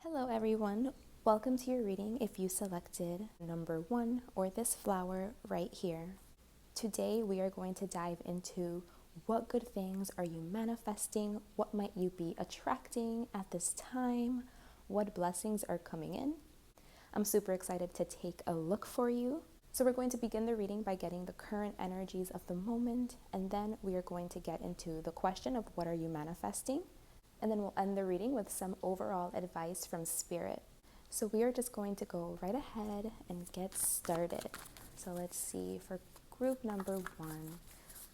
Hello everyone, welcome to your reading if you selected number 1 or this flower right here. Today we are going to dive into what good things are you manifesting, what might you be attracting at this time, what blessings are coming in. I'm super excited to take a look for you. So we're going to begin the reading by getting the current energies of the moment, and then we are going to get into the question of what are you manifesting. And then we'll end the reading with some overall advice from Spirit. So we are just going to go right ahead and get started. So let's see, for group number 1,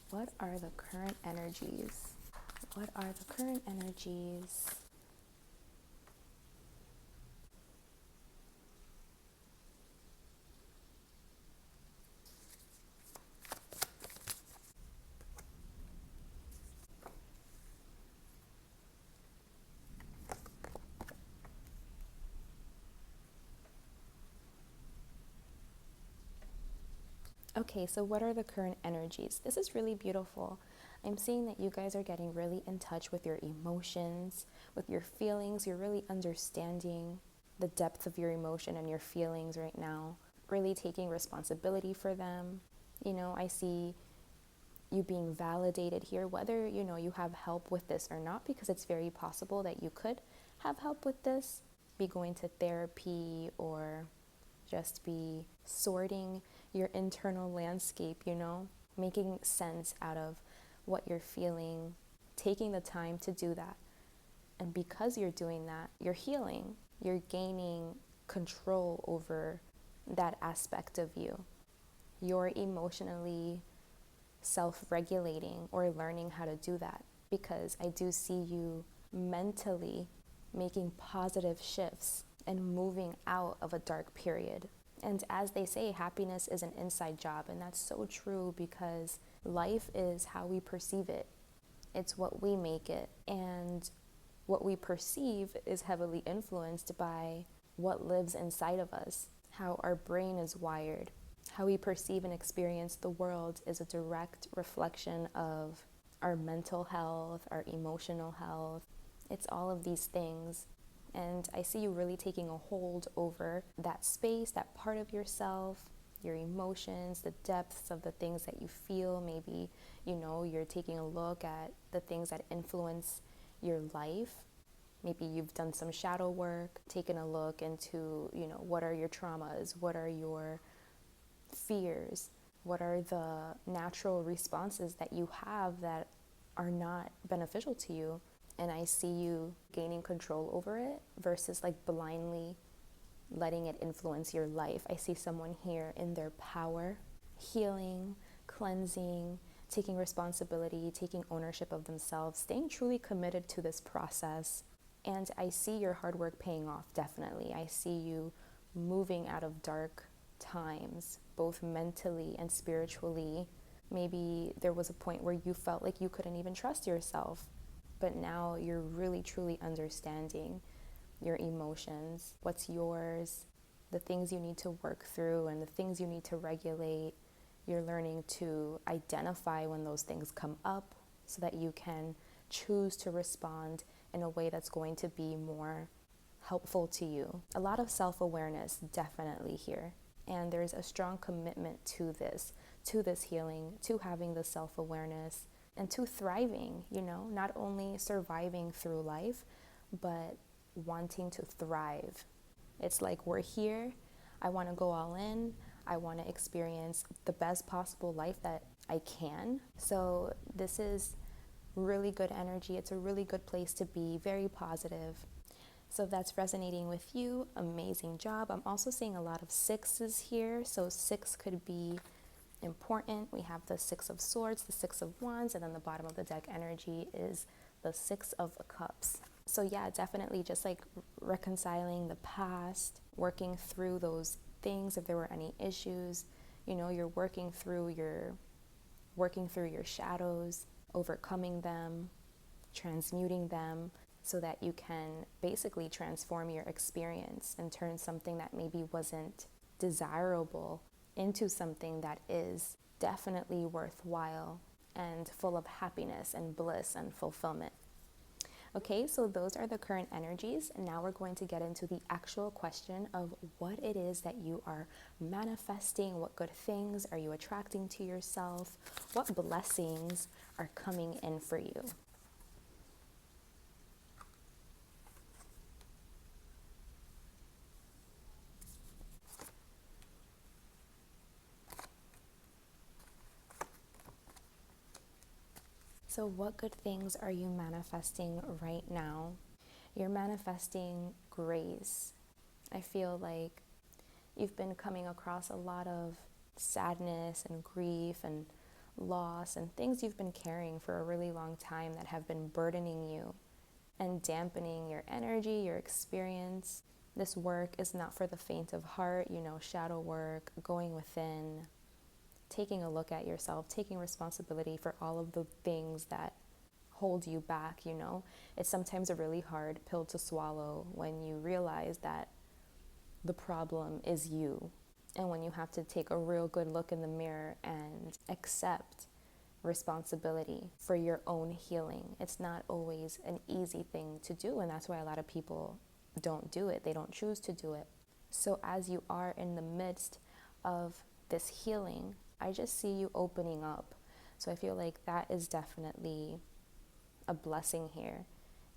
what are the current energies? What are the current energies? Okay, so what are the current energies? This is really beautiful. I'm seeing that you guys are getting really in touch with your emotions, with your feelings. You're really understanding the depth of your emotion and your feelings right now, really taking responsibility for them. I see you being validated here, whether, you have help with this or not, because it's very possible that you could have help with this, be going to therapy or just be sorting your internal landscape, making sense out of what you're feeling, taking the time to do that. And because you're doing that, you're healing, you're gaining control over that aspect of you. You're emotionally self-regulating or learning how to do that, because I do see you mentally making positive shifts and moving out of a dark period. And as they say, happiness is an inside job, and that's so true, because life is how we perceive it. It's what we make it, and what we perceive is heavily influenced by what lives inside of us, how our brain is wired. How we perceive and experience the world is a direct reflection of our mental health, our emotional health. It's all of these things. And I see you really taking a hold over that space, that part of yourself, your emotions, the depths of the things that you feel. Maybe, you're taking a look at the things that influence your life. Maybe you've done some shadow work, taken a look into, what are your traumas? What are your fears? What are the natural responses that you have that are not beneficial to you? And I see you gaining control over it versus blindly letting it influence your life. I see someone here in their power, healing, cleansing, taking responsibility, taking ownership of themselves, staying truly committed to this process. And I see your hard work paying off, definitely. I see you moving out of dark times, both mentally and spiritually. Maybe there was a point where you felt like you couldn't even trust yourself, but now you're really truly understanding your emotions, what's yours, the things you need to work through and the things you need to regulate. You're learning to identify when those things come up so that you can choose to respond in a way that's going to be more helpful to you. A lot of self-awareness definitely here. And there's a strong commitment to this healing, to having the self-awareness, and to thriving, not only surviving through life, but wanting to thrive. It's like, we're here, I want to go all in, I want to experience the best possible life that I can. So this is really good energy. It's a really good place to be, very positive. So if that's resonating with you, amazing job. I'm also seeing a lot of 6s here. So 6 could be important. We have the 6 of Swords, the 6 of Wands, and then the bottom of the deck energy is the 6 of Cups. So yeah, definitely just reconciling the past, working through those things. If there were any issues, you're working through your shadows, overcoming them, transmuting them, so that you can basically transform your experience and turn something that maybe wasn't desirable into something that is definitely worthwhile and full of happiness and bliss and fulfillment. Okay, so those are the current energies. And now we're going to get into the actual question of what it is that you are manifesting. What good things are you attracting to yourself? What blessings are coming in for you? So, what good things are you manifesting right now? You're manifesting grace. I feel like you've been coming across a lot of sadness and grief and loss and things you've been carrying for a really long time that have been burdening you and dampening your energy, your experience. This work is not for the faint of heart, shadow work, going within, taking a look at yourself, taking responsibility for all of the things that hold you back. It's sometimes a really hard pill to swallow when you realize that the problem is you. And when you have to take a real good look in the mirror and accept responsibility for your own healing. It's not always an easy thing to do, and that's why a lot of people don't do it. They don't choose to do it. So as you are in the midst of this healing, I just see you opening up. So I feel like that is definitely a blessing here,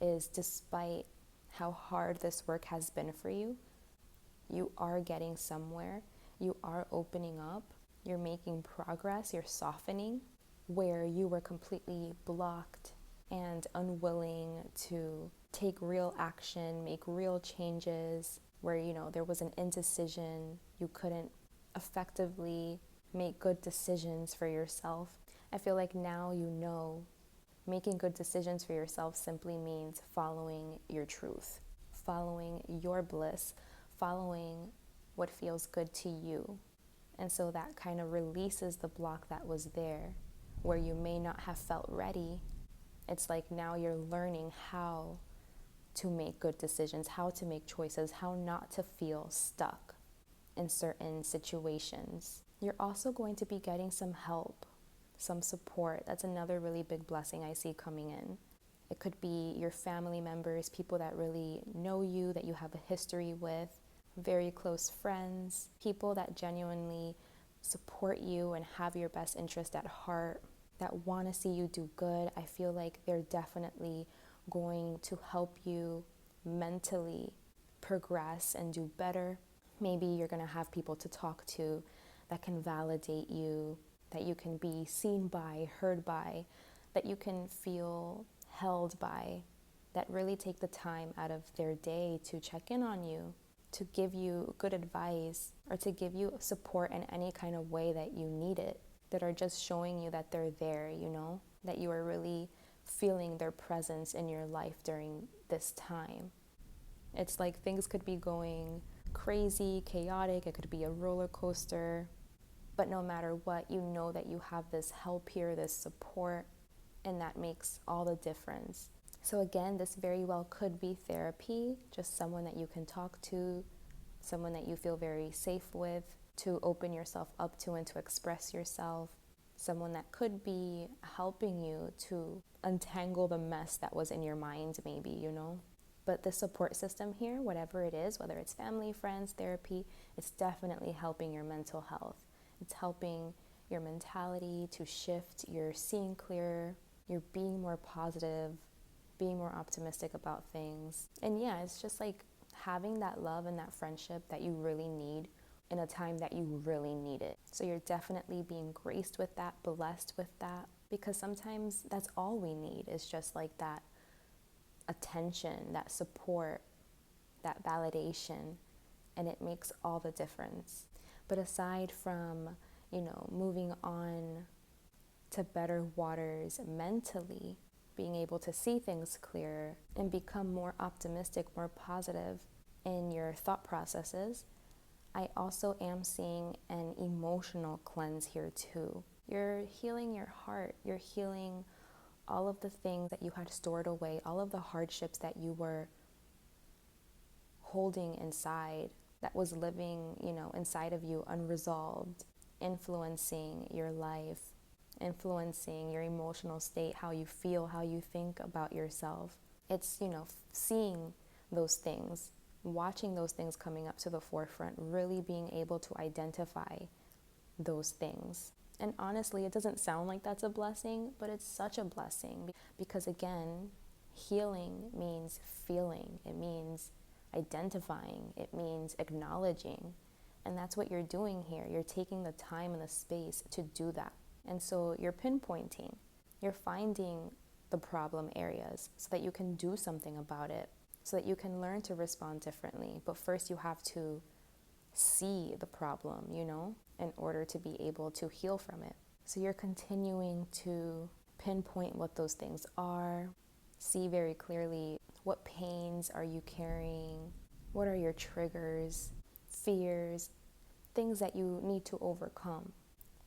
is despite how hard this work has been for you, you are getting somewhere. You are opening up. You're making progress. You're softening where you were completely blocked and unwilling to take real action, make real changes, where, there was an indecision. You couldn't effectively make good decisions for yourself. I feel like now making good decisions for yourself simply means following your truth, following your bliss, following what feels good to you. And so that kind of releases the block that was there, where you may not have felt ready. It's like now you're learning how to make good decisions, how to make choices, how not to feel stuck in certain situations. You're also going to be getting some help, some support. That's another really big blessing I see coming in. It could be your family members, people that really know you, that you have a history with, very close friends, people that genuinely support you and have your best interest at heart, that want to see you do good. I feel like they're definitely going to help you mentally progress and do better. Maybe you're going to have people to talk to that can validate you, that you can be seen by, heard by, that you can feel held by, that really take the time out of their day to check in on you, to give you good advice, or to give you support in any kind of way that you need it, that are just showing you that they're there, that you are really feeling their presence in your life during this time. It's like things could be going crazy, chaotic, it could be a roller coaster, but no matter what, you know that you have this help here, this support, and that makes all the difference. So again, this very well could be therapy, just someone that you can talk to, someone that you feel very safe with, to open yourself up to and to express yourself, someone that could be helping you to untangle the mess that was in your mind maybe. But the support system here, whatever it is, whether it's family, friends, therapy, it's definitely helping your mental health. It's helping your mentality to shift. You're seeing clearer, you're being more positive, being more optimistic about things. And yeah, it's just like having that love and that friendship that you really need in a time that you really need it. So you're definitely being graced with that, blessed with that, because sometimes that's all we need, is just like that attention, that support, that validation, and it makes all the difference. But aside from, moving on to better waters mentally, being able to see things clearer and become more optimistic, more positive in your thought processes, I also am seeing an emotional cleanse here too. You're healing your heart. You're healing all of the things that you had stored away, all of the hardships that you were holding inside, that was living, inside of you unresolved, influencing your life, influencing your emotional state, how you feel, how you think about yourself. It's, seeing those things, watching those things coming up to the forefront, really being able to identify those things. And honestly, it doesn't sound like that's a blessing, but it's such a blessing because, again, healing means feeling. It means identifying. It means acknowledging. And that's what you're doing here. You're taking the time and the space to do that. And so you're pinpointing. You're finding the problem areas so that you can do something about it, so that you can learn to respond differently. But first you have to see the problem, in order to be able to heal from it. So you're continuing to pinpoint what those things are, see very clearly what pains are you carrying, what are your triggers, fears, things that you need to overcome.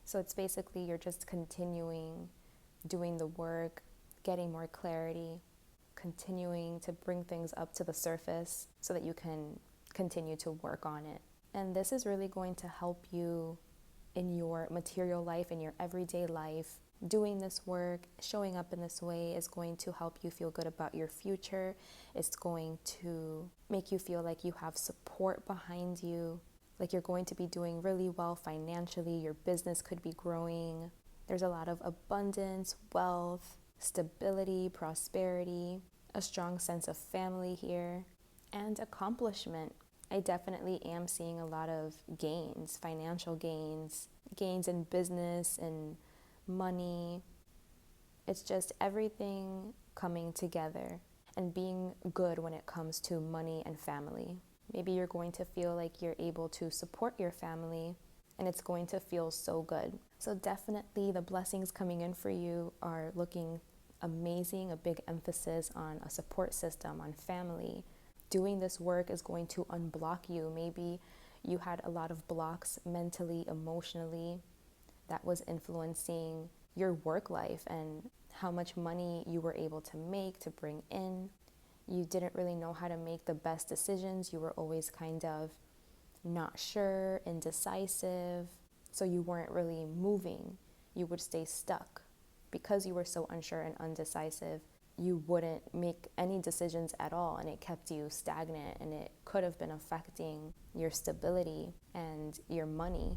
So it's basically you're just continuing doing the work, getting more clarity, continuing to bring things up to the surface so that you can continue to work on it. And this is really going to help you in your material life, in your everyday life. Doing this work, showing up in this way is going to help you feel good about your future. It's going to make you feel like you have support behind you, like you're going to be doing really well financially. Your business could be growing. There's a lot of abundance, wealth, stability, prosperity, a strong sense of family here, and accomplishment. I definitely am seeing a lot of gains, financial gains, gains in business and money. It's just everything coming together and being good when it comes to money and family. Maybe you're going to feel like you're able to support your family and it's going to feel so good. So definitely the blessings coming in for you are looking amazing, a big emphasis on a support system, on family. Doing this work is going to unblock you. Maybe you had a lot of blocks mentally, emotionally, that was influencing your work life and how much money you were able to make, to bring in. You didn't really know how to make the best decisions. You were always kind of not sure, indecisive, so you weren't really moving. You would stay stuck. Because you were so unsure and undecisive, you wouldn't make any decisions at all, and it kept you stagnant, and it could have been affecting your stability and your money.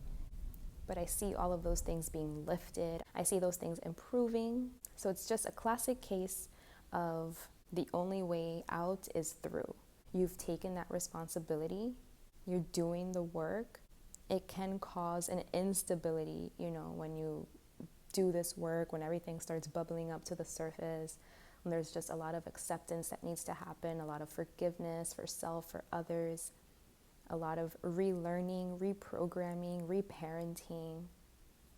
But I see all of those things being lifted. I see those things improving. So it's just a classic case of the only way out is through. You've taken that responsibility. You're doing the work. It can cause an instability, when you do this work, when everything starts bubbling up to the surface. And there's just a lot of acceptance that needs to happen, a lot of forgiveness for self, for others, a lot of relearning, reprogramming, reparenting,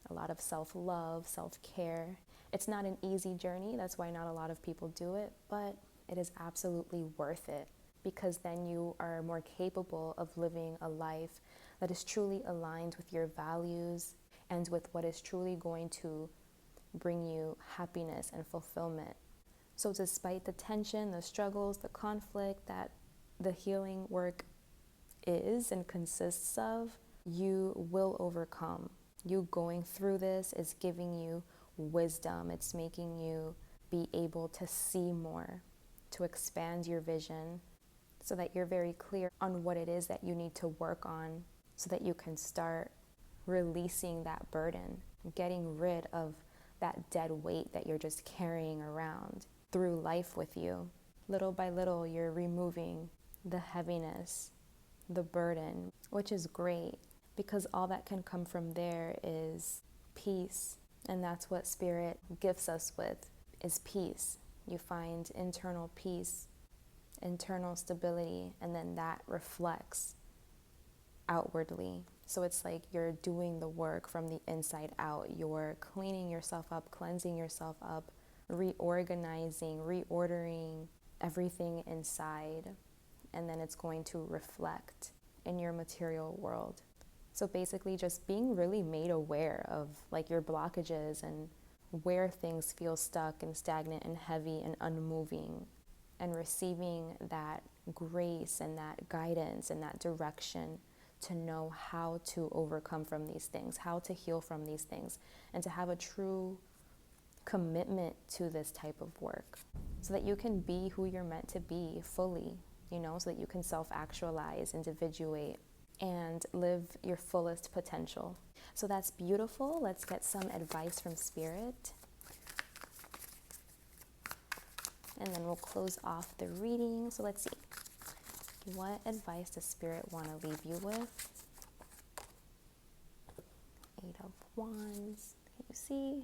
a lot of self-love, self-care. It's not an easy journey. That's why not a lot of people do it, but it is absolutely worth it because then you are more capable of living a life that is truly aligned with your values and with what is truly going to bring you happiness and fulfillment. So despite the tension, the struggles, the conflict that the healing work is and consists of, you will overcome. You going through this is giving you wisdom. It's making you be able to see more, to expand your vision so that you're very clear on what it is that you need to work on so that you can start releasing that burden, getting rid of that dead weight that you're just carrying around through life with you. Little by little, you're removing the heaviness, the burden, which is great because all that can come from there is peace. And that's what Spirit gifts us with, is peace. You find internal peace, internal stability, and then that reflects outwardly. So it's like you're doing the work from the inside out. You're cleaning yourself up, cleansing yourself up, reorganizing, reordering everything inside. And then it's going to reflect in your material world. So basically just being really made aware of like your blockages and where things feel stuck and stagnant and heavy and unmoving, and receiving that grace and that guidance and that direction to know how to overcome from these things, how to heal from these things, and to have a true commitment to this type of work so that you can be who you're meant to be fully, so that you can self-actualize, individuate, and live your fullest potential. So that's beautiful. Let's get some advice from Spirit. And then we'll close off the reading. So let's see. What advice does Spirit want to leave you with? 8 of Wands. Can you see?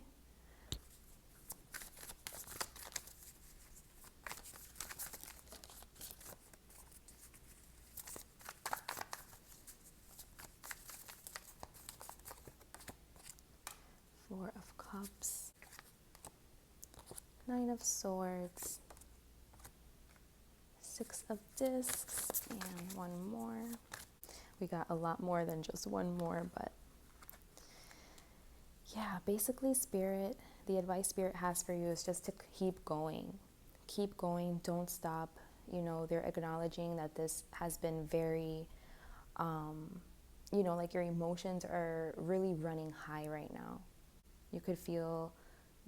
Four of Cups. 9 of Swords. 6 of Discs. And one more. We got a lot more than just one more, but yeah, basically Spirit, the advice Spirit has for you is just to keep going. Keep going, don't stop. They're acknowledging that this has been very, like your emotions are really running high right now. You could feel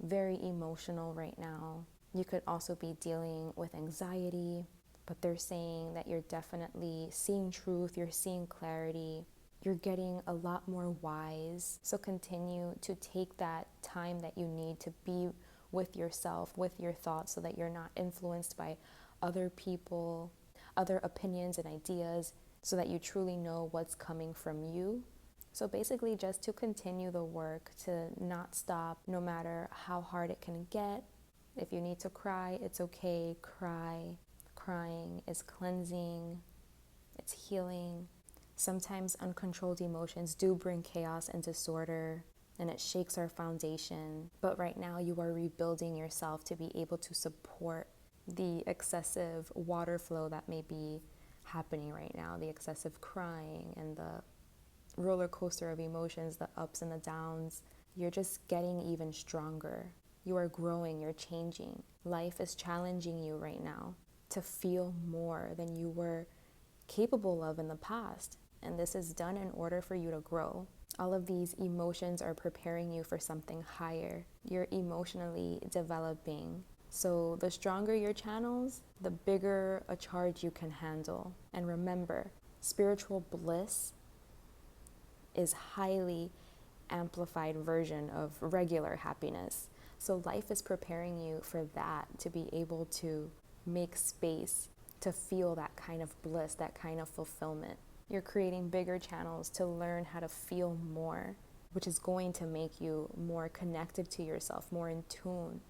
very emotional right now. You could also be dealing with anxiety, but they're saying that you're definitely seeing truth, you're seeing clarity. You're getting a lot more wise. So continue to take that time that you need to be with yourself, with your thoughts, so that you're not influenced by other people, other opinions and ideas, so that you truly know what's coming from you. So basically just to continue the work, to not stop no matter how hard it can get. If you need to cry, it's okay. Cry. Crying is cleansing. It's healing. Sometimes uncontrolled emotions do bring chaos and disorder, and it shakes our foundation. But right now you are rebuilding yourself to be able to support the excessive water flow that may be happening right now, the excessive crying and the roller coaster of emotions, the ups and the downs. You're just getting even stronger. You are growing, you're changing. Life is challenging you right now to feel more than you were capable of in the past. And this is done in order for you to grow. All of these emotions are preparing you for something higher. You're emotionally developing. So the stronger your channels, the bigger a charge you can handle. And remember, spiritual bliss is highly amplified version of regular happiness. So life is preparing you for that, to be able to make space to feel that kind of bliss, that kind of fulfillment. You're creating bigger channels to learn how to feel more, which is going to make you more connected to yourself, more in tune,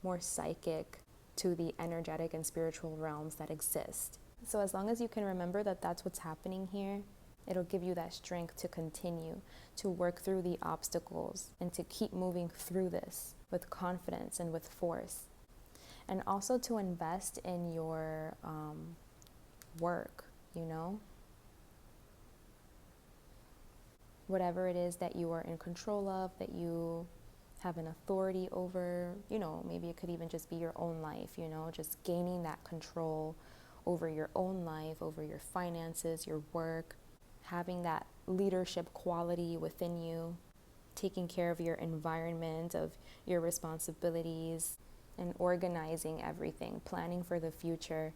more psychic to the energetic and spiritual realms that exist. So as long as you can remember that that's what's happening here, it'll give you that strength to continue to work through the obstacles and to keep moving through this with confidence and with force. And also to invest in your work, whatever it is that you are in control of, that you have an authority over, maybe it could even just be your own life, just gaining that control over your own life, over your finances, your work, having that leadership quality within you, taking care of your environment, of your responsibilities, and organizing everything, planning for the future,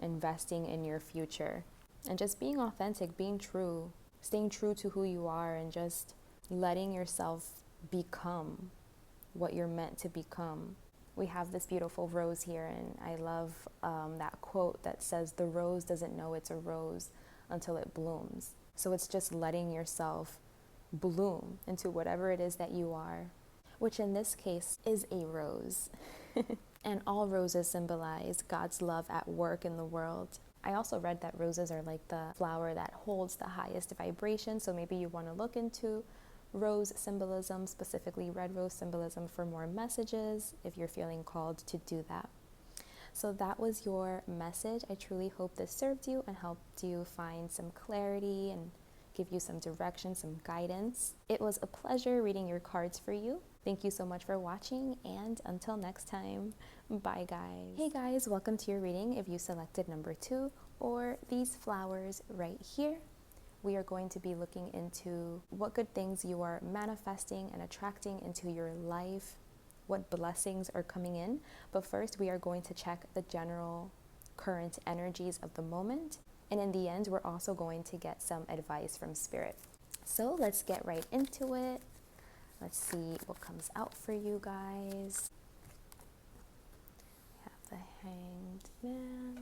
investing in your future, and just being authentic, being true, staying true to who you are, and just letting yourself become what you're meant to become. We have this beautiful rose here, and I love that quote that says, "The rose doesn't know it's a rose until it blooms." So it's just letting yourself bloom into whatever it is that you are, which in this case is a rose. And all roses symbolize God's love at work in the world. I also read that roses are like the flower that holds the highest vibration, so maybe you want to look into rose symbolism, specifically red rose symbolism, for more messages if you're feeling called to do that. So that was your message. I truly hope this served you and helped you find some clarity and give you some direction, some guidance. It was a pleasure reading your cards for you. Thank you so much for watching, and until next time, bye guys. Hey guys, welcome to your reading. If you selected number 2 or these flowers right here, we are going to be looking into what good things you are manifesting and attracting into your life what blessings are coming in. But first, we are going to check the general current energies of the moment. And in the end, we're also going to get some advice from Spirit. So let's get right into it. Let's see what comes out for you guys. We have the Hanged Man.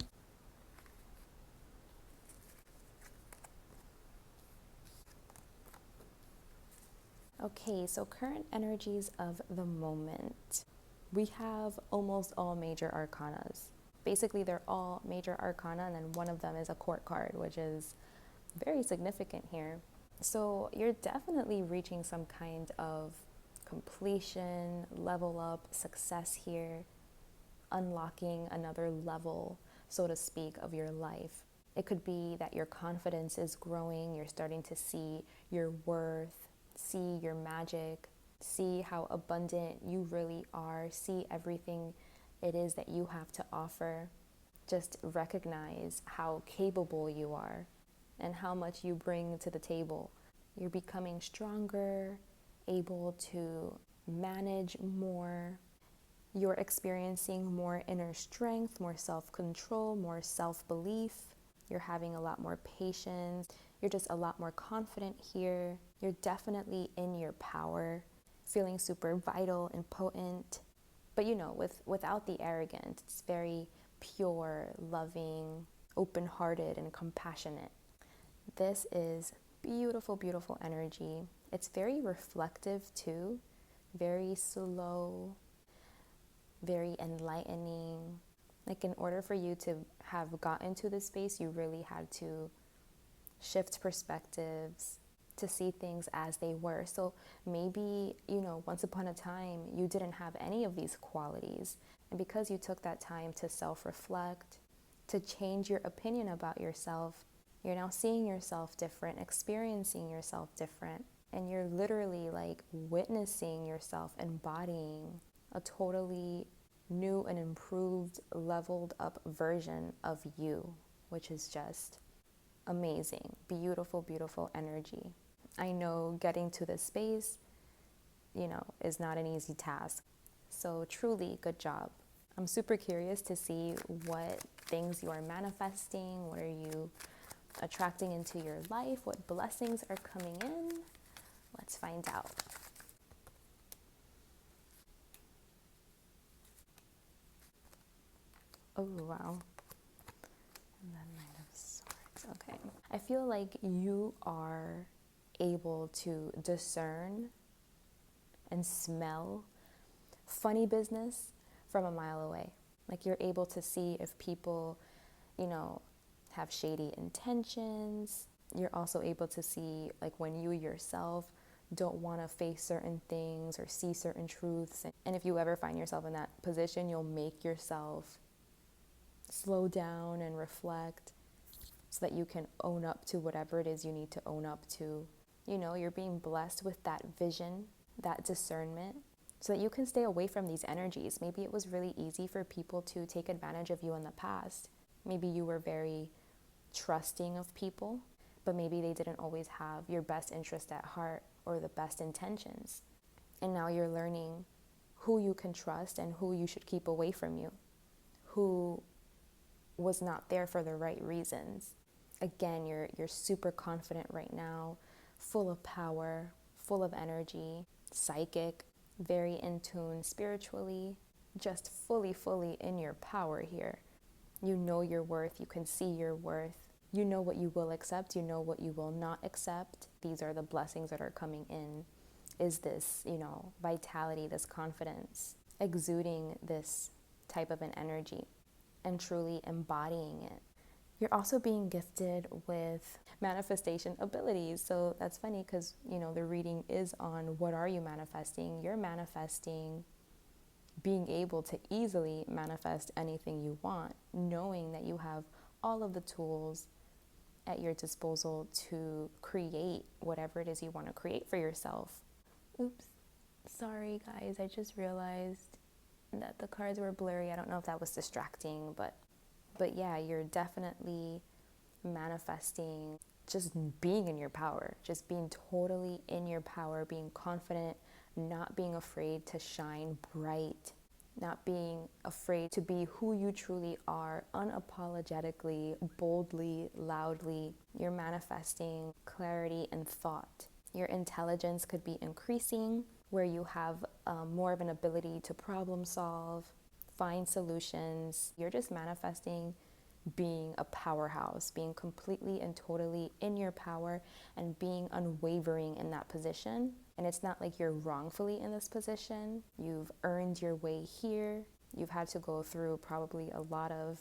Okay, so current energies of the moment. We have almost all major arcanas. Basically, they're all major arcana, and then one of them is a court card, which is very significant here. So you're definitely reaching some kind of completion, level up, success here, unlocking another level, so to speak, of your life. It could be that your confidence is growing, you're starting to see your worth, see your magic, see how abundant you really are, see everything it is that you have to offer. Just recognize how capable you are and how much you bring to the table. You're becoming stronger, able to manage more. You're experiencing more inner strength, more self-control, more self-belief. You're having a lot more patience. You're just a lot more confident here. You're definitely in your power, feeling super vital and potent. But without the arrogance, it's very pure, loving, open-hearted, and compassionate. This is beautiful, beautiful energy. It's very reflective too, very slow, very enlightening. Like, in order for you to have gotten to this space, you really had to shift perspectives to see things as they were. So maybe, once upon a time, you didn't have any of these qualities. And because you took that time to self-reflect, to change your opinion about yourself, you're now seeing yourself different, experiencing yourself different. And you're literally like witnessing yourself embodying a totally new and improved, leveled up version of you, which is just amazing. Beautiful, beautiful energy. I know getting to this space, is not an easy task. So truly, good job. I'm super curious to see what things you are manifesting. What are you attracting into your life? What blessings are coming in? Let's find out. Oh, wow. And then Knight of Swords. Okay. I feel like you are able to discern and smell funny business from a mile away. Like, you're able to see if people, have shady intentions. You're also able to see, like, when you yourself don't want to face certain things or see certain truths. And if you ever find yourself in that position, you'll make yourself slow down and reflect so that you can own up to whatever it is you need to own up to. You're being blessed with that vision, that discernment, so that you can stay away from these energies. Maybe it was really easy for people to take advantage of you in the past. Maybe you were very trusting of people, but maybe they didn't always have your best interest at heart or the best intentions. And now you're learning who you can trust and who you should keep away from you, who was not there for the right reasons. Again, you're super confident right now, full of power, full of energy, psychic, very in tune spiritually, just fully in your power here. You know your worth, you can see your worth, you know what you will accept, you know what you will not accept. These are the blessings that are coming in, is this, vitality, this confidence, exuding this type of an energy and truly embodying it. You're also being gifted with manifestation abilities. So that's funny because, the reading is on what are you manifesting? You're manifesting being able to easily manifest anything you want, knowing that you have all of the tools at your disposal to create whatever it is you want to create for yourself. Oops. Sorry, guys. I just realized that the cards were blurry. I don't know if that was distracting, but yeah, you're definitely manifesting just being in your power, just being totally in your power, being confident, not being afraid to shine bright, not being afraid to be who you truly are, unapologetically, boldly, loudly. You're manifesting clarity and thought. Your intelligence could be increasing, where you have more of an ability to problem solve, find solutions. You're just manifesting being a powerhouse, being completely and totally in your power and being unwavering in that position. And it's not like you're wrongfully in this position. You've earned your way here. You've had to go through probably a lot of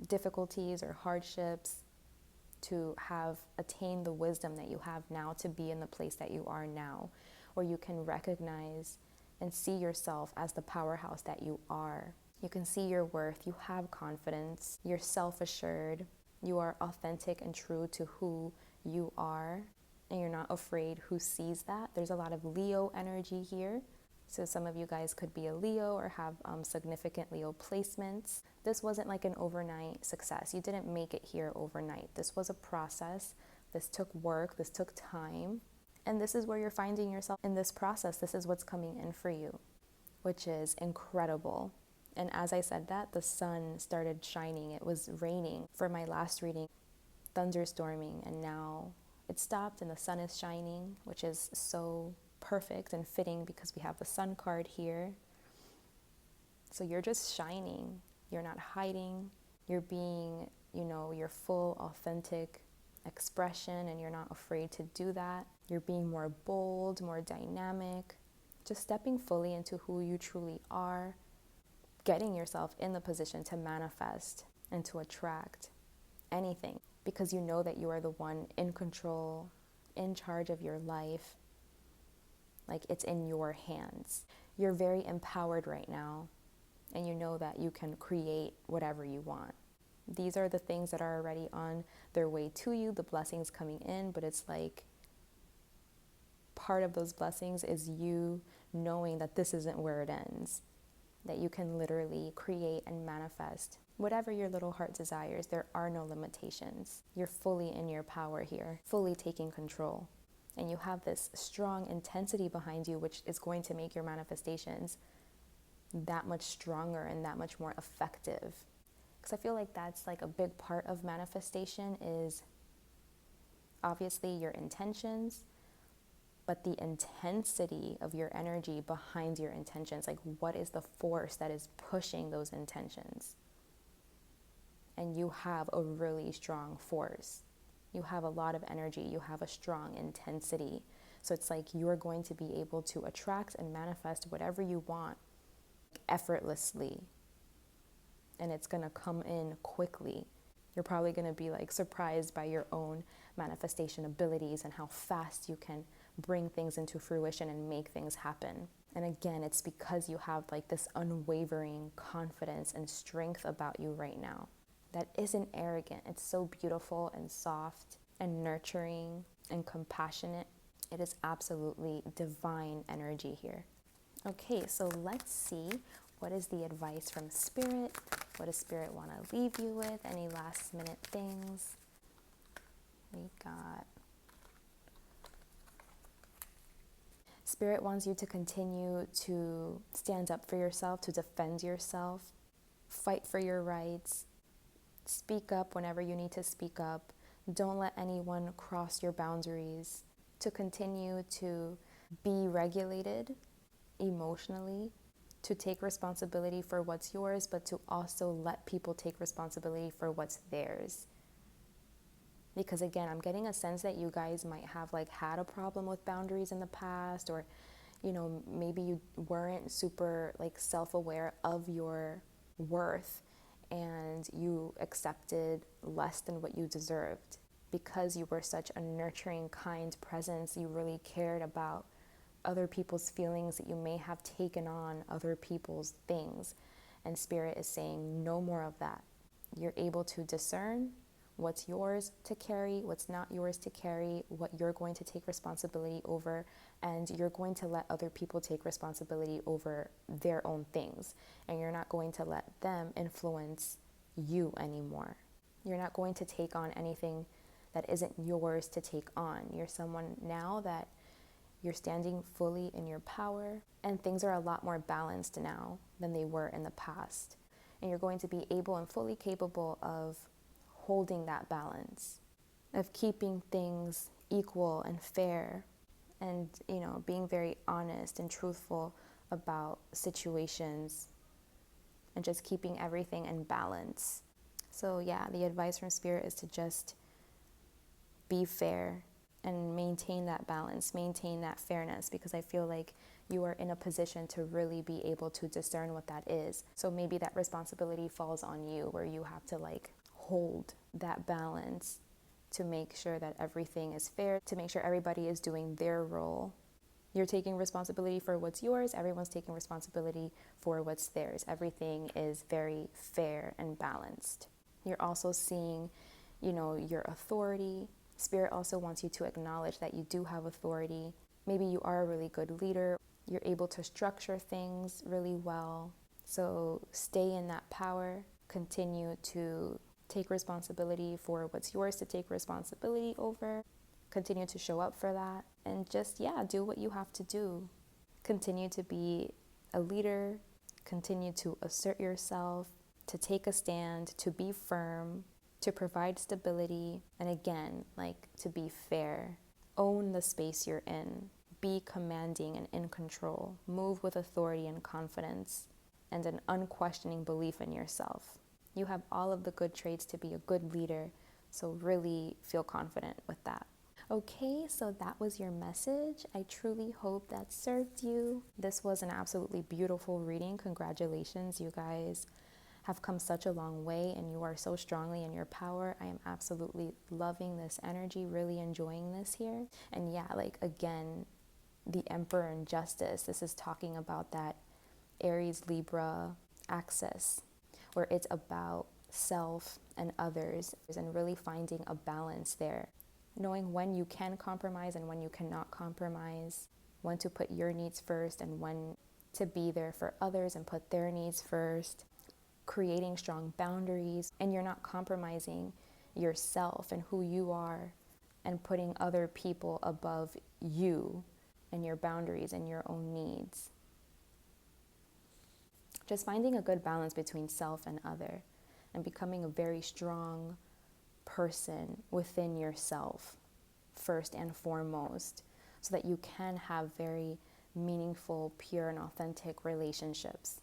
difficulties or hardships to have attained the wisdom that you have now to be in the place that you are now, where you can recognize and see yourself as the powerhouse that you are. You can see your worth, you have confidence, you're self-assured, you are authentic and true to who you are, and you're not afraid who sees that. There's a lot of Leo energy here. So some of you guys could be a Leo or have significant Leo placements. This wasn't like an overnight success. You didn't make it here overnight. This was a process. This took work. This took time. And this is where you're finding yourself in this process. This is what's coming in for you, which is incredible. And as I said that, the sun started shining. It was raining for my last reading, thunderstorming, and now it stopped and the sun is shining, which is so perfect and fitting because we have the sun card here. So you're just shining. You're not hiding. You're being, your full authentic expression, and you're not afraid to do that. You're being more bold, more dynamic, just stepping fully into who you truly are, getting yourself in the position to manifest and to attract anything because you know that you are the one in control, in charge of your life. Like it's in your hands. You're very empowered right now, and you know that you can create whatever you want. These are the things that are already on their way to you, the blessings coming in, but it's like part of those blessings is you knowing that this isn't where it ends, that you can literally create and manifest whatever your little heart desires. There are no limitations. You're fully in your power here, fully taking control. And you have this strong intensity behind you, which is going to make your manifestations that much stronger and that much more effective. Because I feel like that's like a big part of manifestation is obviously your intentions, but the intensity of your energy behind your intentions. Like what is the force that is pushing those intentions? And you have a really strong force. You have a lot of energy. You have a strong intensity. So it's like you're going to be able to attract and manifest whatever you want effortlessly. And it's going to come in quickly. You're probably going to be like surprised by your own manifestation abilities and how fast you can bring things into fruition and make things happen. And again, it's because you have like this unwavering confidence and strength about you right now that isn't arrogant. It's so beautiful and soft and nurturing and compassionate. It is absolutely divine energy here. Okay, so let's see, what is the advice from Spirit? What does Spirit want to leave you with? Any last minute things? We got Spirit wants you to continue to stand up for yourself, to defend yourself, fight for your rights, speak up whenever you need to speak up. Don't let anyone cross your boundaries. To continue to be regulated emotionally, to take responsibility for what's yours, but to also let people take responsibility for what's theirs. Because again, I'm getting a sense that you guys might have like had a problem with boundaries in the past, or maybe you weren't super like self-aware of your worth and you accepted less than what you deserved. Because you were such a nurturing, kind presence, you really cared about other people's feelings, that you may have taken on other people's things. And Spirit is saying no more of that. You're able to discern what's yours to carry, what's not yours to carry, what you're going to take responsibility over, and you're going to let other people take responsibility over their own things. And you're not going to let them influence you anymore. You're not going to take on anything that isn't yours to take on. You're someone now that You're standing fully in your power, and things are a lot more balanced now than they were in the past. And you're going to be able and fully capable of holding that balance, of keeping things equal and fair, and, being very honest and truthful about situations, and just keeping everything in balance. So yeah, the advice from Spirit is to just be fair and maintain that balance, maintain that fairness, because I feel like you are in a position to really be able to discern what that is. So maybe that responsibility falls on you, where you have to hold that balance to make sure that everything is fair, to make sure everybody is doing their role. You're taking responsibility for what's yours, everyone's taking responsibility for what's theirs. Everything is very fair and balanced. You're also seeing, your authority. Spirit also wants you to acknowledge that you do have authority. Maybe you are a really good leader. You're able to structure things really well. So stay in that power. Continue to take responsibility for what's yours to take responsibility over. Continue to show up for that. And just, do what you have to do. Continue to be a leader. Continue to assert yourself, to take a stand, to be firm, to provide stability, and again, to be fair. Own the space you're in. Be commanding and in control. Move with authority and confidence, and an unquestioning belief in yourself. You have all of the good traits to be a good leader, so really feel confident with that. Okay, so that was your message. I truly hope that served you. This was an absolutely beautiful reading. Congratulations, you guys have come such a long way, and you are so strongly in your power. I am absolutely loving this energy, really enjoying this here. And again, the Emperor and Justice, this is talking about that Aries Libra axis, where it's about self and others, and really finding a balance there. Knowing when you can compromise and when you cannot compromise, when to put your needs first and when to be there for others and put their needs first. Creating strong boundaries, and you're not compromising yourself and who you are and putting other people above you and your boundaries and your own needs. Just finding a good balance between self and other, and becoming a very strong person within yourself first and foremost, so that you can have very meaningful, pure, and authentic relationships.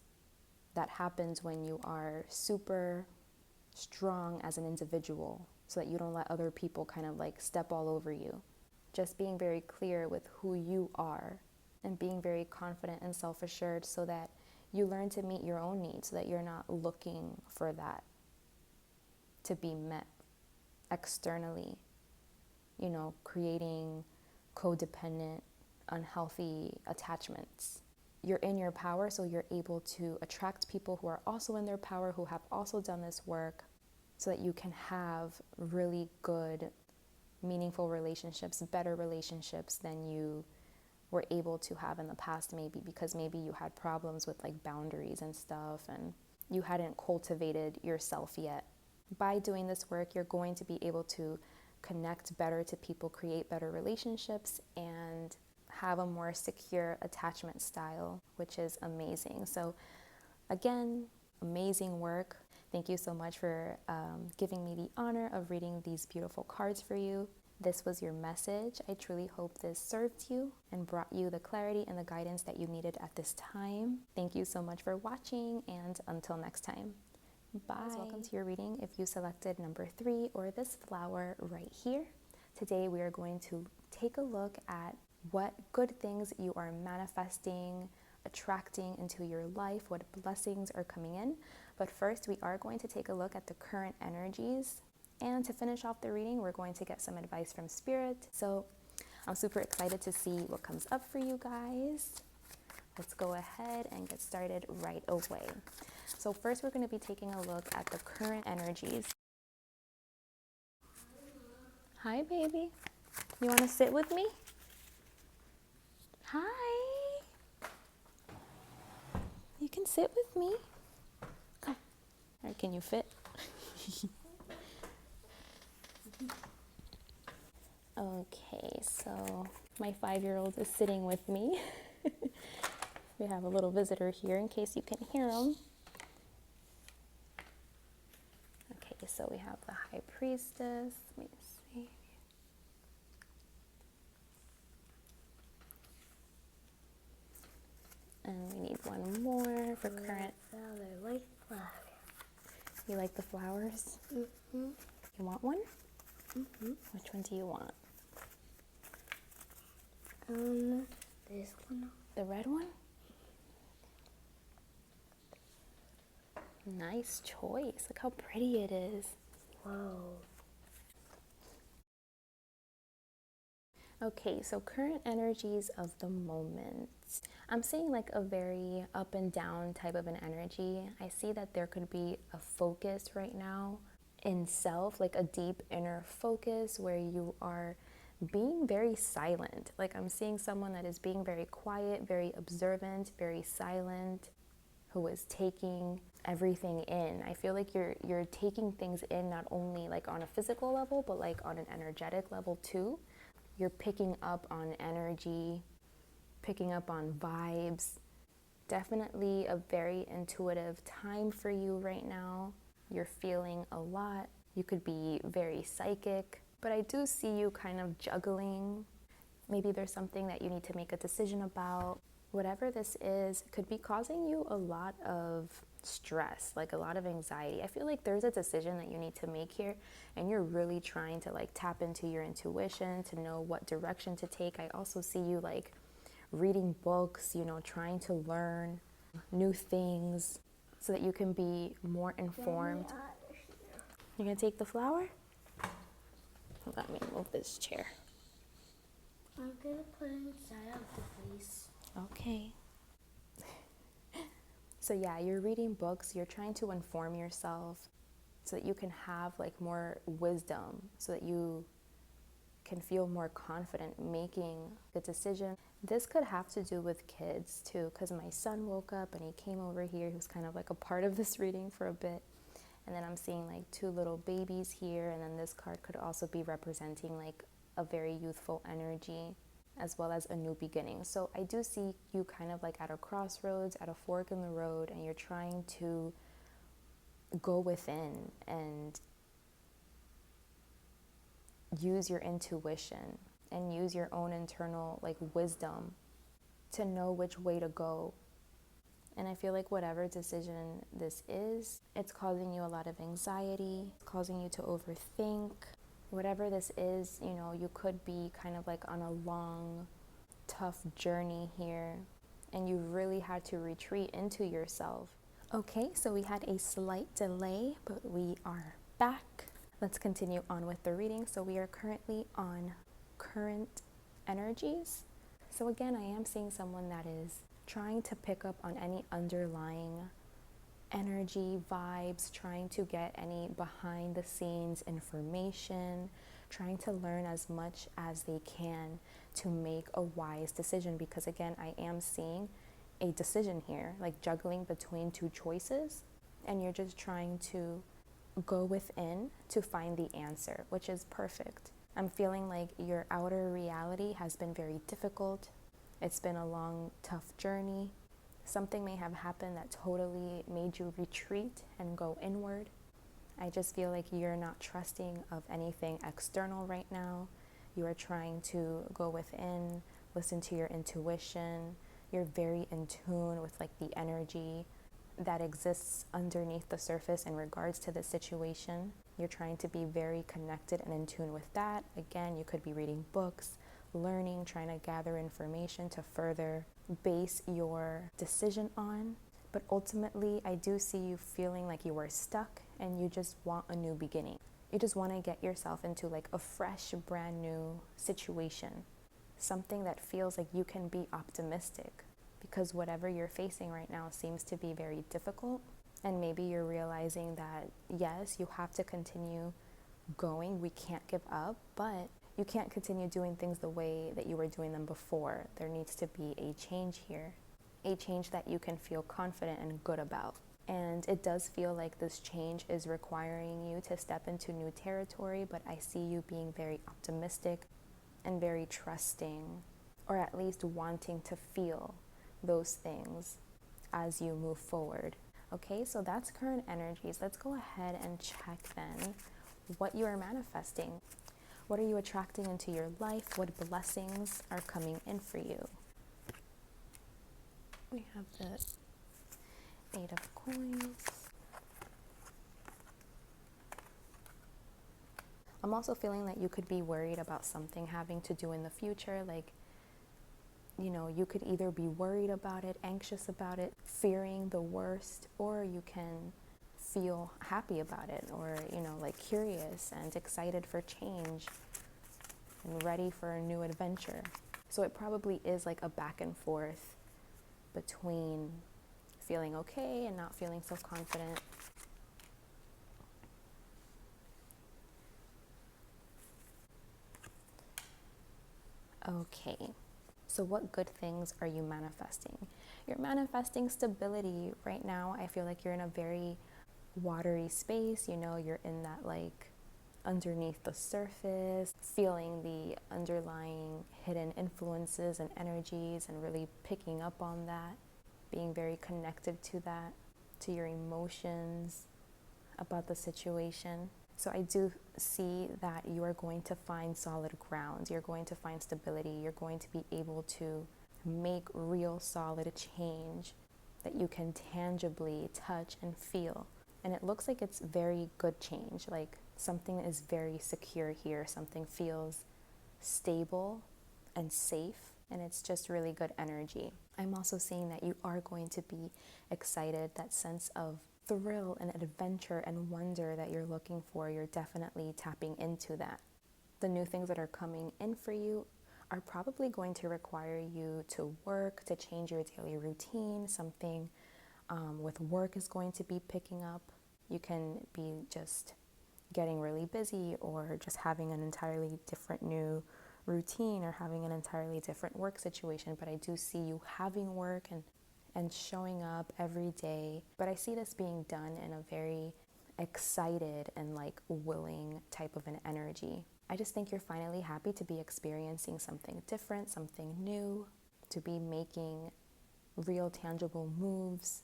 That happens when you are super strong as an individual, so that you don't let other people step all over you. Just being very clear with who you are, and being very confident and self-assured, so that you learn to meet your own needs, so that you're not looking for that to be met externally, creating codependent, unhealthy attachments. You're in your power, so you're able to attract people who are also in their power, who have also done this work, so that you can have really good, meaningful relationships, better relationships than you were able to have in the past, maybe because maybe you had problems with boundaries and stuff, and you hadn't cultivated yourself yet. By doing this work, you're going to be able to connect better to people, create better relationships, and have a more secure attachment style, which is amazing. So again, amazing work. Thank you so much for giving me the honor of reading these beautiful cards for you. This was your message. I truly hope this served you and brought you the clarity and the guidance that you needed at this time. Thank you so much for watching, and until next time. Bye. Welcome to your reading if you selected number 3 or this flower right here. Today we are going to take a look at what good things you are manifesting, attracting into your life, what blessings are coming in. But first, we are going to take a look at the current energies. And to finish off the reading, we're going to get some advice from Spirit. So I'm super excited to see what comes up for you guys. Let's go ahead and get started right away. So first, we're going to be taking a look at the current energies. Hi, baby. You want to sit with me? Hi. You can sit with me. Come. All right, can you fit? Okay, so My 5-year-old is sitting with me. We have a little visitor here in case you can hear him. Okay, so we have the High Priestess. Let me see. And we need one more for current. I like flowers. You like the flowers? Mm-hmm. You want one? Mm-hmm. Which one do you want? This one. The red one? Nice choice. Look how pretty it is. Whoa. Okay, so current energies of the moment. I'm seeing like a very up and down type of an energy. I see that there could be a focus right now in self, like a deep inner focus where you are being very silent. Like I'm seeing someone that is being very quiet, very observant, very silent, who is taking everything in. I feel like you're taking things in not only like on a physical level, but like on an energetic level too. You're picking up on energy, picking up on vibes. Definitely a very intuitive time for you right now. You're feeling a lot. You could be very psychic, but I do see you kind of juggling. Maybe there's something that you need to make a decision about. Whatever this is, could be causing you a lot of stress, like a lot of anxiety. I feel like there's a decision that you need to make here, and you're really trying to like tap into your intuition to know what direction to take. I also see you like reading books, trying to learn new things so that you can be more informed. You're gonna take the flower? Let me move this chair. I'm gonna put it inside of the vase. Okay. So yeah, you're reading books, you're trying to inform yourself so that you can have like more wisdom, so that you can feel more confident making the decision. This could have to do with kids too, because my son woke up and he came over here. He was kind of like a part of this reading for a bit. And then I'm seeing like 2 little babies here, and then this card could also be representing like a very youthful energy as well as a new beginning. So I do see you kind of like at a crossroads, at a fork in the road, and you're trying to go within and use your intuition and use your own internal like wisdom to know which way to go. And I feel like whatever decision this is, it's causing you a lot of anxiety, it's causing you to overthink. Whatever this is, you could be kind of like on a long, tough journey here, and you really had to retreat into yourself. Okay, so we had a slight delay, but we are back. Let's continue on with the reading. So we are currently on current energies. So again, I am seeing someone that is trying to pick up on any underlying energy, vibes, trying to get any behind the scenes information, trying to learn as much as they can to make a wise decision. Because again, I am seeing a decision here, like juggling between 2 choices, and you're just trying to go within to find the answer, which is perfect. I'm feeling like your outer reality has been very difficult. It's been a long, tough journey. Something may have happened that totally made you retreat and go inward. I just feel like you're not trusting of anything external right now. You are trying to go within, listen to your intuition. You're very in tune with like the energy that exists underneath the surface in regards to the situation. You're trying to be very connected and in tune with that. Again, you could be reading books, learning, trying to gather information to further base your decision on. But ultimately, I do see you feeling like you are stuck and you just want a new beginning. You just want to get yourself into like a fresh, brand new situation. Something that feels like you can be optimistic, because whatever you're facing right now seems to be very difficult. And maybe you're realizing that, yes, you have to continue going. We can't give up, but you can't continue doing things the way that you were doing them before. There needs to be a change here, a change that you can feel confident and good about. And it does feel like this change is requiring you to step into new territory, but I see you being very optimistic, and very trusting, or at least wanting to feel those things as you move forward. Okay, so that's current energies. Let's go ahead and check then what you are manifesting. What are you attracting into your life? What blessings are coming in for you? We have the 8 of Coins. I'm also feeling that you could be worried about something having to do in the future. Like, you know, you could either be worried about it, anxious about it, fearing the worst, or you can feel happy about it, or, you know, like curious and excited for change and ready for a new adventure. So it probably is like a back and forth between feeling okay and not feeling so confident. Okay, so what good things are you manifesting? You're manifesting stability right now. I feel like you're in a very watery space. You know, you're in that like underneath the surface, feeling the underlying hidden influences and energies and really picking up on that, being very connected to that, to your emotions about the situation. So I do see that you are going to find solid ground. You're going to find stability. You're going to be able to make real solid change that you can tangibly touch and feel. And it looks like it's very good change. Like something is very secure here. Something feels stable and safe. And it's just really good energy. I'm also seeing that you are going to be excited, that sense of thrill and adventure and wonder that you're looking for. You're definitely tapping into that. The new things that are coming in for you are probably going to require you to work, to change your daily routine. Something with work is going to be picking up. You can be just getting really busy, or just having an entirely different new routine, or having an entirely different work situation. But I do see you having work and showing up every day. But I see this being done in a very excited and like willing type of an energy. I just think you're finally happy to be experiencing something different, something new, to be making real tangible moves,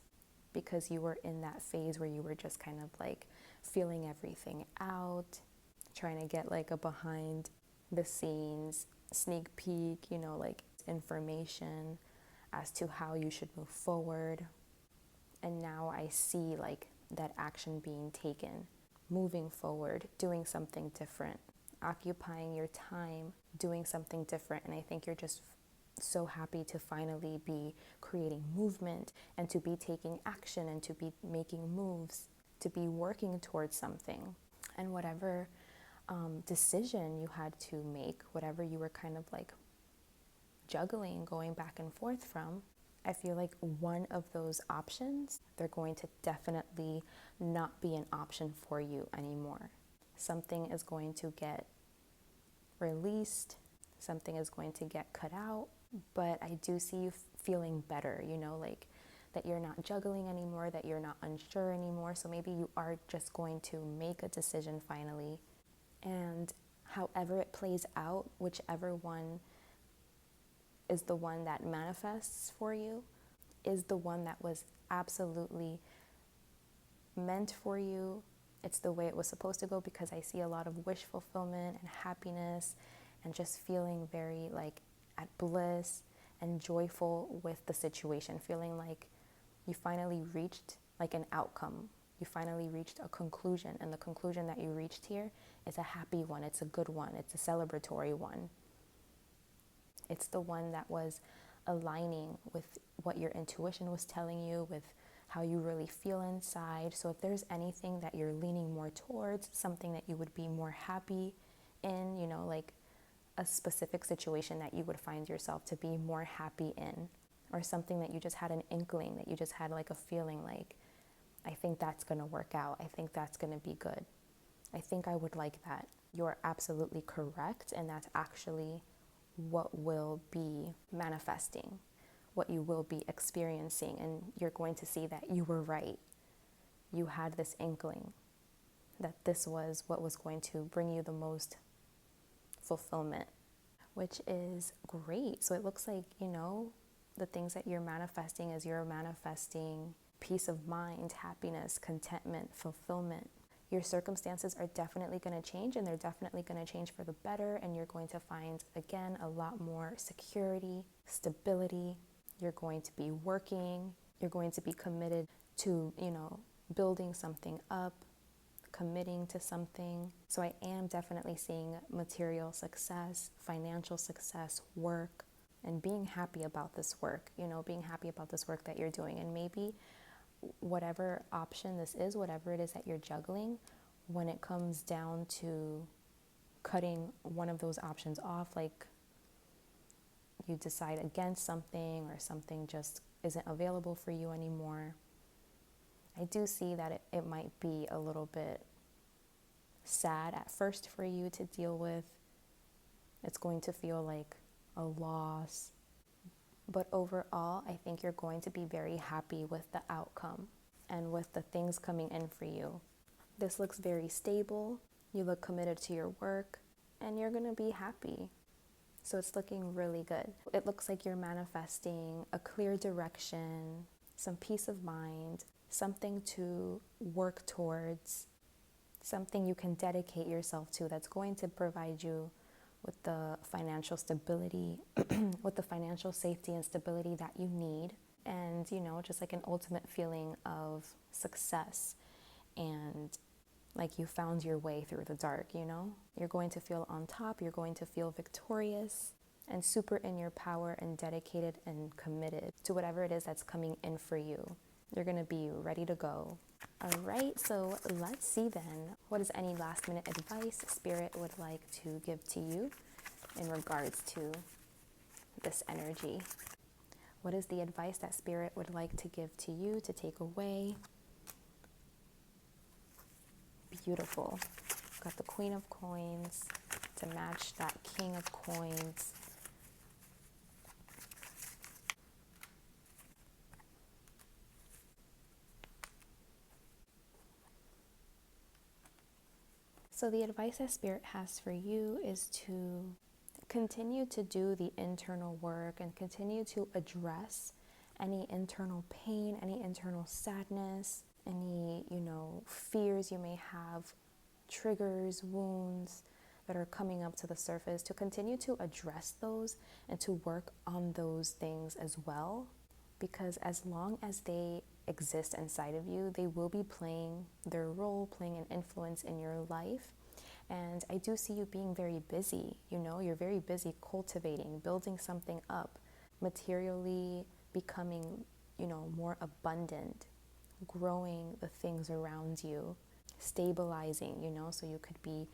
because you were in that phase where you were just kind of like feeling everything out, trying to get like a behind the scenes sneak peek, you know, like information as to how you should move forward. And now I see like that action being taken, moving forward, doing something different, occupying your time, doing something different. And I think you're just so happy to finally be creating movement, and to be taking action, and to be making moves, to be working towards something. And whatever decision you had to make, whatever you were kind of like juggling, going back and forth from, I feel like one of those options, they're going to definitely not be an option for you anymore. Something is going to get released, something is going to get cut out, but I do see you feeling better, you know, like that you're not juggling anymore, that you're not unsure anymore. So maybe you are just going to make a decision finally, and however it plays out, whichever one is the one that manifests for you, is the one that was absolutely meant for you. It's the way it was supposed to go, because I see a lot of wish fulfillment and happiness, and just feeling very like at bliss and joyful with the situation, feeling like you finally reached like an outcome. You finally reached a conclusion, and the conclusion that you reached here is a happy one. It's a good one. It's a celebratory one. It's the one that was aligning with what your intuition was telling you, with how you really feel inside. So if there's anything that you're leaning more towards, something that you would be more happy in, you know, like a specific situation that you would find yourself to be more happy in, or something that you just had an inkling, that you just had like a feeling like, I think that's going to work out. I think that's going to be good. I think I would like that. You're absolutely correct. And that's actually what will be manifesting, what you will be experiencing. And you're going to see that you were right. You had this inkling that this was what was going to bring you the most fulfillment. which is great. So it looks like, the things that you're manifesting is you're manifesting peace of mind, happiness, contentment, fulfillment. Your circumstances are definitely going to change, and they're definitely going to change for the better, and you're going to find, again, a lot more security, stability. You're going to be working. You're going to be committed to, building something up, committing to something. So I am definitely seeing material success, financial success, work, and being happy about this work, being happy about this work that you're doing. And maybe whatever option this is, whatever it is that you're juggling, when it comes down to cutting one of those options off, like you decide against something or something just isn't available for you anymore, I do see that it might be a little bit sad at first for you to deal with. It's going to feel like a loss. But overall, I think you're going to be very happy with the outcome and with the things coming in for you. This looks very stable. You look committed to your work, and you're going to be happy. So it's looking really good. It looks like you're manifesting a clear direction, some peace of mind, something to work towards, something you can dedicate yourself to that's going to provide you with the financial stability, with the financial safety and stability that you need. And, just like an ultimate feeling of success and like you found your way through the dark, You're going to feel on top, you're going to feel victorious and super in your power and dedicated and committed to whatever it is that's coming in for you. You're going to be ready to go. All right, so let's see then, what is any last minute advice Spirit would like to give to you in regards to this energy? What is the advice that Spirit would like to give to you to take away? Beautiful. Got the Queen of Coins to match that King of Coins. So the advice that Spirit has for you is to continue to do the internal work and continue to address any internal pain, any internal sadness, any, fears you may have, triggers, wounds that are coming up to the surface, to continue to address those and to work on those things as well. Because as long as they exist inside of you, they will be playing their role, playing an influence in your life. And I do see you being very busy, you're very busy cultivating, building something up, materially becoming, more abundant, growing the things around you, stabilizing, so you could be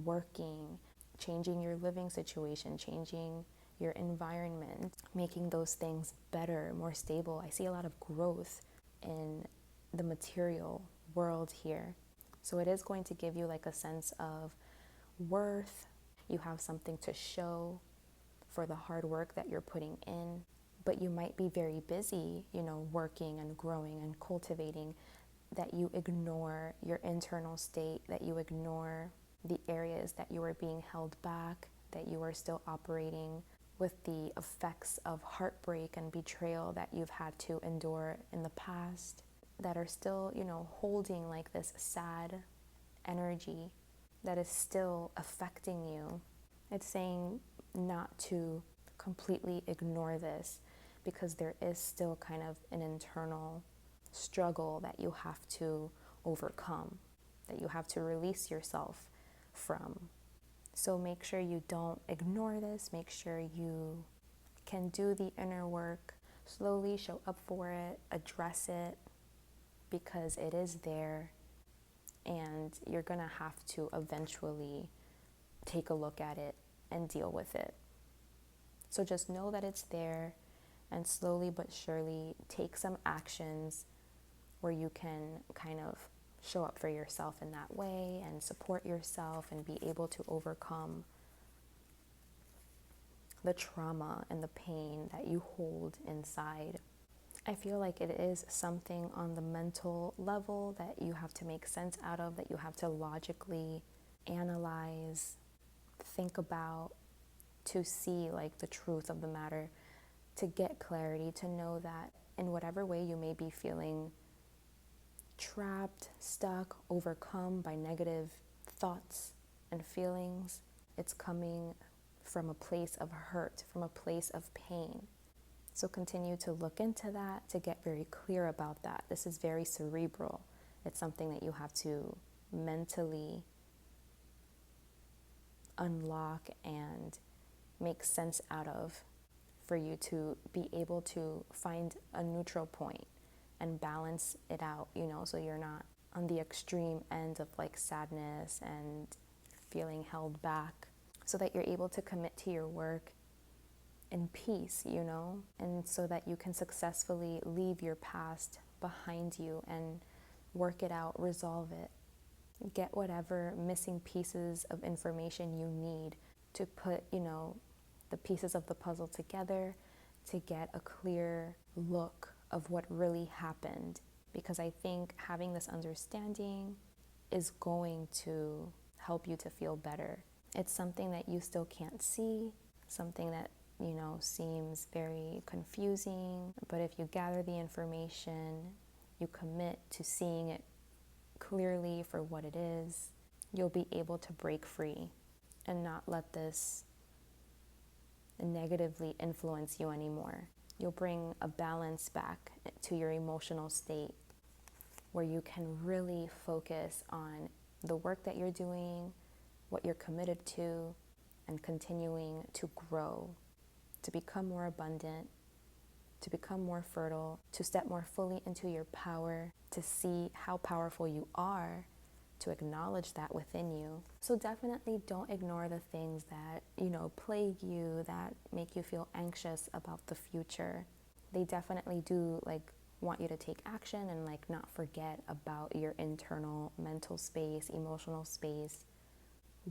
working, changing your living situation, changing your environment, making those things better, more stable. I see a lot of growth in the material world here. So it is going to give you like a sense of worth. You have something to show for the hard work that you're putting in. But you might be very busy, working and growing and cultivating, that you ignore your internal state, that you ignore the areas that you are being held back, that you are still operating with the effects of heartbreak and betrayal that you've had to endure in the past, that are still, holding like this sad energy that is still affecting you. It's saying not to completely ignore this, because there is still kind of an internal struggle that you have to overcome, that you have to release yourself from. So make sure you don't ignore this. Make sure you can do the inner work, slowly show up for it, address it, because it is there, and you're gonna have to eventually take a look at it and deal with it. So just know that it's there, and slowly but surely take some actions where you can kind of show up for yourself in that way and support yourself and be able to overcome the trauma and the pain that you hold inside. I feel like it is something on the mental level that you have to make sense out of, that you have to logically analyze, think about, to see like the truth of the matter, to get clarity, to know that in whatever way you may be feeling trapped, stuck, overcome by negative thoughts and feelings, it's coming from a place of hurt, from a place of pain. So continue to look into that, to get very clear about that. This is very cerebral. It's something that you have to mentally unlock and make sense out of for you to be able to find a neutral point and balance it out, so you're not on the extreme end of like sadness and feeling held back, so that you're able to commit to your work in peace, and so that you can successfully leave your past behind you and work it out, resolve it, get whatever missing pieces of information you need to put, the pieces of the puzzle together to get a clear look of what really happened. Because I think having this understanding is going to help you to feel better. It's something that you still can't see, something that, seems very confusing. But if you gather the information, you commit to seeing it clearly for what it is, you'll be able to break free and not let this negatively influence you anymore. You'll bring a balance back to your emotional state where you can really focus on the work that you're doing, what you're committed to, and continuing to grow, to become more abundant, to become more fertile, to step more fully into your power, to see how powerful you are, to acknowledge that within you. So definitely don't ignore the things that, plague you, that make you feel anxious about the future. They definitely do want you to take action and not forget about your internal mental space, emotional space,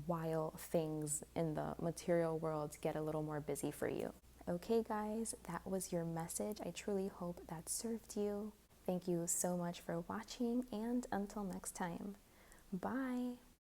while things in the material world get a little more busy for you. Okay, guys, that was your message. I truly hope that served you. Thank you so much for watching, and until next time, bye.